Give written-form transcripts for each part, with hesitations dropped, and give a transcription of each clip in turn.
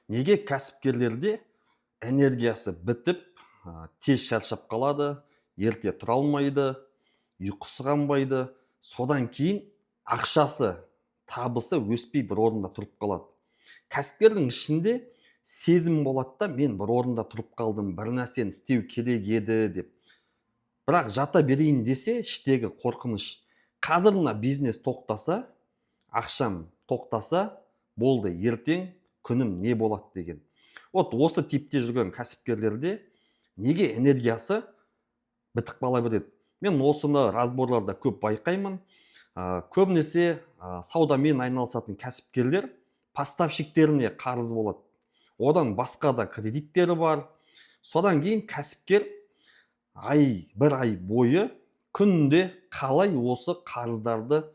Неге кәсіпкерлерде энергиясы бітіп, тез шаршап қалады, ерте тұра алмайды, ұйқысы қанбайды, содан кейін ақшасы, табысы өспей бір орында тұрып қалады. Кәсіпкердің ішінде сезім болады да, мен бір орында тұрып қалдым, бір нәрсені істеу керек еді деп. Бірақ жата берейін десе, іштегі қорқыныш. Қазір мына бизнес тоқтаса, ақшам тоқтаса, болды, ертең күнім не болады деген. Вот осы типте жүрген кәсіпкерлерде неге энергиясы бітіп қала береді? Мен осыны разборларда көп байқаймын. Көбінесе саудамен айналысатын кәсіпкерлер поставщиктеріне қарыз болады. Одан басқа да кредиттері бар. Содан кейін кәсіпкер бір ай бойы күнде қалай осы қарыздарды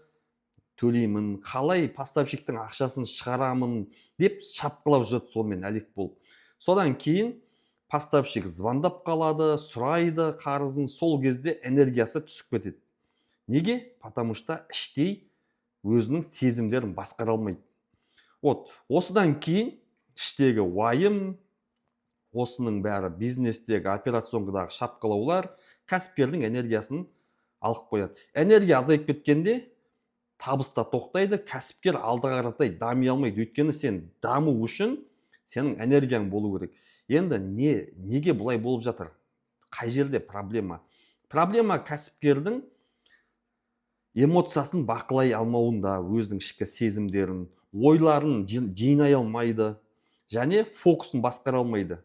төлеймін, қалай поставщиктің ақшасын шығарамын деп шапқылап жүреді сонымен әлек болып. Содан кейін поставщик звондап қалады, сұрайды қарызын, сол кезде энергиясы түсіп кетеді. Неге? Потому что іштей өзінің сезімдерін басқара алмайды. Вот осыдан кейін іштегі уайым, осының бәрі бизнестегі операционкадағы шапқылаулар кәсіпкердің энергиясын алып қояды. Энергия азайып кеткенде табыс та тоқтайды, кәсіпкер алдыға қаратай дами алмайды. Өйткені сен даму үшін сенің энергияң болу керек. Енді неге бұлай болып жатыр? Қай жерде проблема? Проблема кәсіпкердің эмоциясын бақылай алмауында, өзінің ішкі сезімдерін, ойларын жинай алмайды және фокусын басқара алмайды.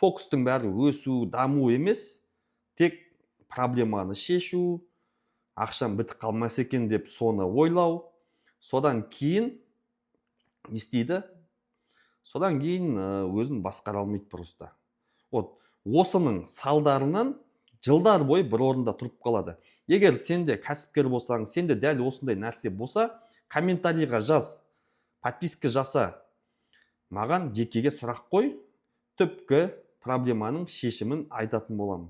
Фокустың бәрі өсу, даму емес, тек проблеманы шешу, ақшам бітіп қалмаса екен деп соны ойлау. Содан кейін не істейді? Содан кейін өзін басқара алмайды просто. Вот осының салдарынан жылдар бойы бір орында тұрып қалады. Егер сен де кәсіпкер болсаң, сенде дәл осындай нәрсе болса, комментарийға жаз, подписка жаса, маған жекеге сұрақ қой, түпкі проблеманың шешімін айтатын боламын.